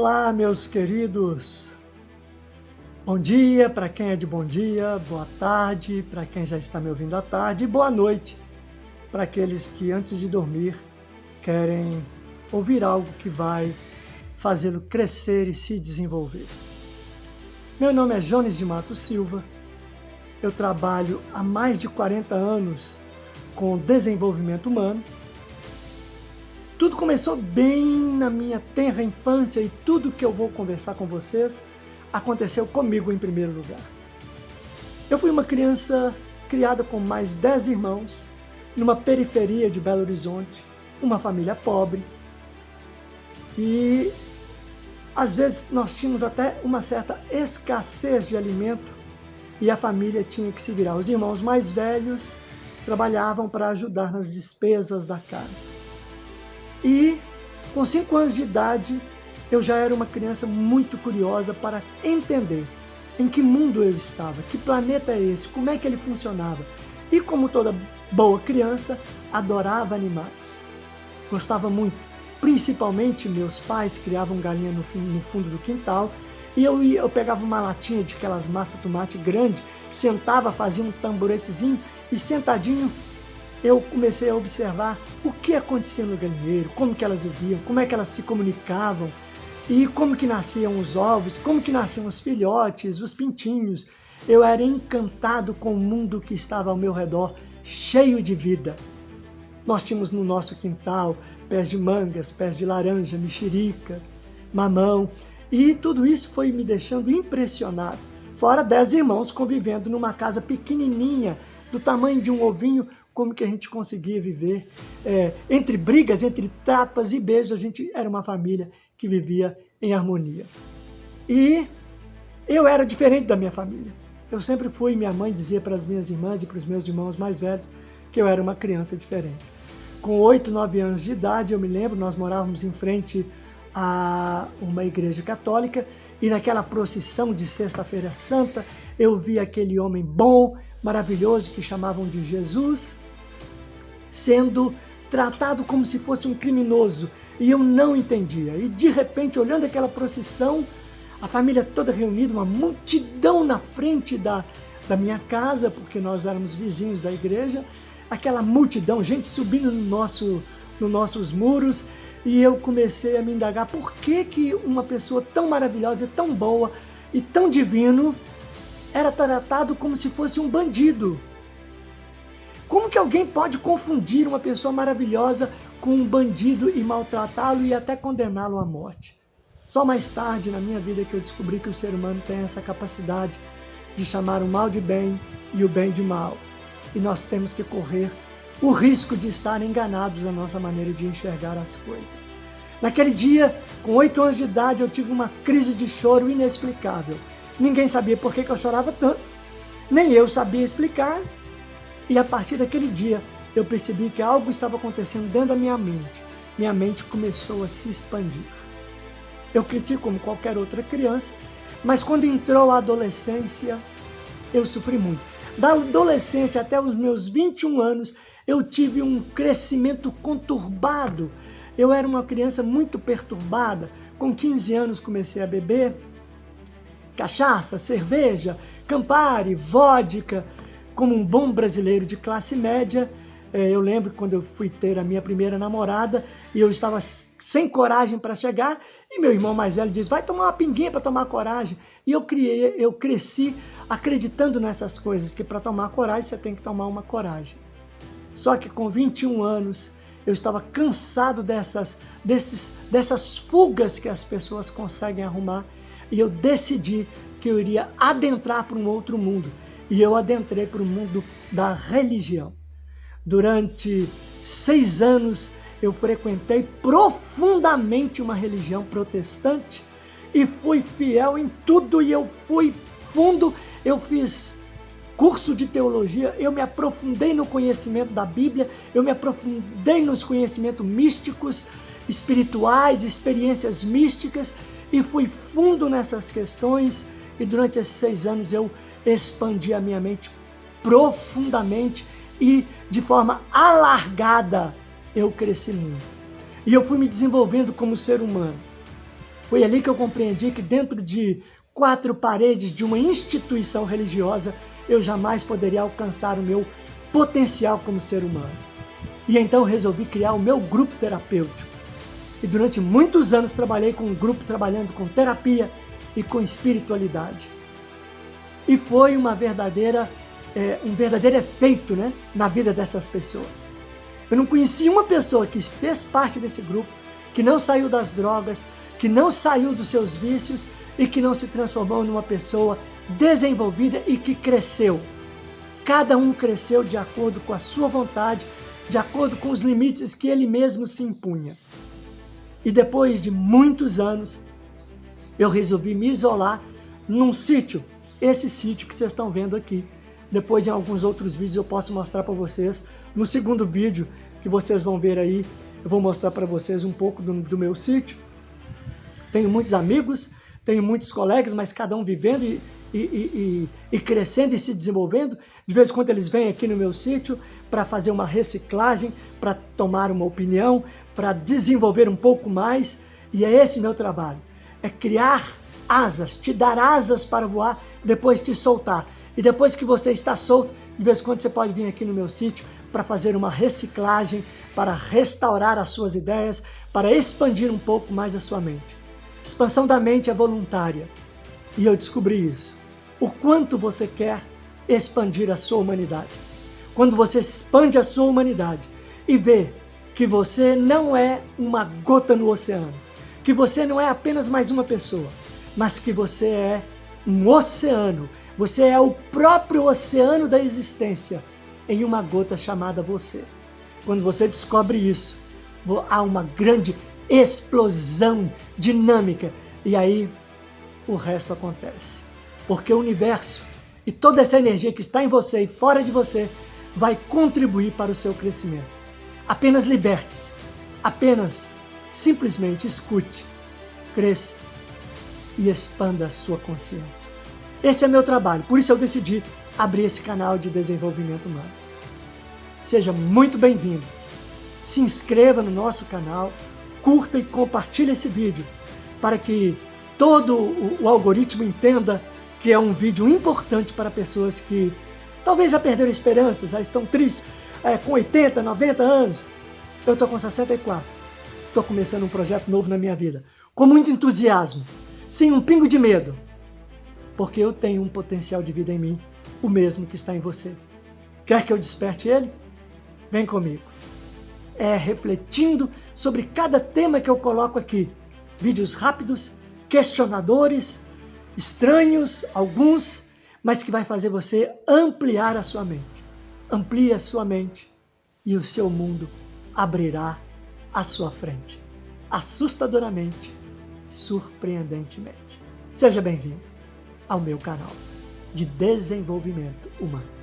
Olá, meus queridos. Bom dia para quem é de bom dia, boa tarde para quem já está me ouvindo à tarde e boa noite para aqueles que antes de dormir querem ouvir algo que vai fazê-lo crescer e se desenvolver. Meu nome é Jones de Matos Silva, eu trabalho há mais de 40 anos com desenvolvimento humano. Tudo começou bem na minha tenra infância e tudo que eu vou conversar com vocês aconteceu comigo em primeiro lugar. Eu fui uma criança criada com mais 10 irmãos, numa periferia de Belo Horizonte, uma família pobre. E às vezes nós tínhamos até uma certa escassez de alimento e a família tinha que se virar. Os irmãos mais velhos trabalhavam para ajudar nas despesas da casa. E com 5 anos de idade, eu já era uma criança muito curiosa para entender em que mundo eu estava, que planeta é esse, como é que ele funcionava. E como toda boa criança, adorava animais. Gostava muito, principalmente meus pais criavam galinha no fundo do quintal, e eu pegava uma latinha de aquelas massa tomate grande, sentava, fazia um tamboretezinho e sentadinho eu comecei a observar o que acontecia no galinheiro, como que elas viviam, como é que elas se comunicavam e como que nasciam os ovos, como que nasciam os filhotes, os pintinhos. Eu era encantado com o mundo que estava ao meu redor, cheio de vida. Nós tínhamos no nosso quintal pés de mangas, pés de laranja, mexerica, mamão, e tudo isso foi me deixando impressionado. Fora 10 irmãos convivendo numa casa pequenininha, do tamanho de um ovinho, como que a gente conseguia viver entre brigas, entre tapas e beijos. A gente era uma família que vivia em harmonia. E eu era diferente da minha família. Eu sempre fui, minha mãe dizia para as minhas irmãs e para os meus irmãos mais velhos que eu era uma criança diferente. Com 8, 9 anos de idade, eu me lembro, nós morávamos em frente a uma igreja católica e naquela procissão de Sexta-feira Santa, eu vi aquele homem bom, maravilhoso, que chamavam de Jesus, sendo tratado como se fosse um criminoso, e eu não entendia. E de repente, olhando aquela procissão, a família toda reunida, uma multidão na frente da minha casa, porque nós éramos vizinhos da igreja, aquela multidão, gente subindo nos nossos muros, e eu comecei a me indagar por que uma pessoa tão maravilhosa, tão boa e tão divino era tratado como se fosse um bandido. Como que alguém pode confundir uma pessoa maravilhosa com um bandido e maltratá-lo e até condená-lo à morte? Só mais tarde na minha vida que eu descobri que o ser humano tem essa capacidade de chamar o mal de bem e o bem de mal. E nós temos que correr o risco de estar enganados na nossa maneira de enxergar as coisas. Naquele dia, com 8 anos de idade, eu tive uma crise de choro inexplicável. Ninguém sabia por que eu chorava tanto, nem eu sabia explicar. E a partir daquele dia, eu percebi que algo estava acontecendo dentro da minha mente. Minha mente começou a se expandir. Eu cresci como qualquer outra criança, mas quando entrou a adolescência, eu sofri muito. Da adolescência até os meus 21 anos, eu tive um crescimento conturbado. Eu era uma criança muito perturbada. Com 15 anos comecei a beber cachaça, cerveja, Campari, vodka. Como um bom brasileiro de classe média, eu lembro quando eu fui ter a minha primeira namorada e eu estava sem coragem para chegar e meu irmão mais velho disse, vai tomar uma pinguinha para tomar coragem. E eu cresci acreditando nessas coisas, que para tomar coragem você tem que tomar uma coragem. Só que com 21 anos eu estava cansado dessas fugas que as pessoas conseguem arrumar e eu decidi que eu iria adentrar para um outro mundo. E eu adentrei para o mundo da religião. Durante 6 anos eu frequentei profundamente uma religião protestante e fui fiel em tudo e eu fui fundo, eu fiz curso de teologia, eu me aprofundei no conhecimento da Bíblia, eu me aprofundei nos conhecimentos místicos, espirituais, experiências místicas e fui fundo nessas questões e durante esses 6 anos eu expandi a minha mente profundamente e de forma alargada eu cresci muito. E eu fui me desenvolvendo como ser humano. Foi ali que eu compreendi que dentro de 4 paredes de uma instituição religiosa, eu jamais poderia alcançar o meu potencial como ser humano. E então resolvi criar o meu grupo terapêutico. E durante muitos anos trabalhei com um grupo trabalhando com terapia e com espiritualidade. E foi um verdadeiro efeito, né, na vida dessas pessoas. Eu não conheci uma pessoa que fez parte desse grupo, que não saiu das drogas, que não saiu dos seus vícios e que não se transformou numa pessoa desenvolvida e que cresceu. Cada um cresceu de acordo com a sua vontade, de acordo com os limites que ele mesmo se impunha. E depois de muitos anos, eu resolvi me isolar num sítio, esse sítio que vocês estão vendo aqui. Depois em alguns outros vídeos eu posso mostrar para vocês. No segundo vídeo que vocês vão ver aí, eu vou mostrar para vocês um pouco do meu sítio. Tenho muitos amigos, tenho muitos colegas, mas cada um vivendo e crescendo e se desenvolvendo. De vez em quando eles vêm aqui no meu sítio para fazer uma reciclagem, para tomar uma opinião, para desenvolver um pouco mais. E é esse meu trabalho, é criar asas, te dar asas para voar, depois te soltar. E depois que você está solto, de vez em quando você pode vir aqui no meu sítio para fazer uma reciclagem, para restaurar as suas ideias, para expandir um pouco mais a sua mente. Expansão da mente é voluntária. E eu descobri isso. O quanto você quer expandir a sua humanidade. Quando você expande a sua humanidade e vê que você não é uma gota no oceano, que você não é apenas mais uma pessoa, mas que você é um oceano, você é o próprio oceano da existência em uma gota chamada você. Quando você descobre isso, há uma grande explosão dinâmica e aí o resto acontece. Porque o universo e toda essa energia que está em você e fora de você vai contribuir para o seu crescimento. Apenas liberte-se, apenas simplesmente escute, cresça e expanda a sua consciência. Esse é meu trabalho, por isso eu decidi abrir esse canal de desenvolvimento humano. Seja muito bem-vindo. Se inscreva no nosso canal, curta e compartilhe esse vídeo para que todo o algoritmo entenda que é um vídeo importante para pessoas que talvez já perderam esperança, já estão tristes, com 80, 90 anos. Eu estou com 64. Estou começando um projeto novo na minha vida, com muito entusiasmo, sem um pingo de medo, porque eu tenho um potencial de vida em mim, o mesmo que está em você. Quer que eu desperte ele? Vem comigo. É refletindo sobre cada tema que eu coloco aqui. Vídeos rápidos, questionadores, estranhos, alguns, mas que vai fazer você ampliar a sua mente. Amplie a sua mente e o seu mundo abrirá à sua frente. Assustadoramente, surpreendentemente. Seja bem-vindo ao meu canal de desenvolvimento humano.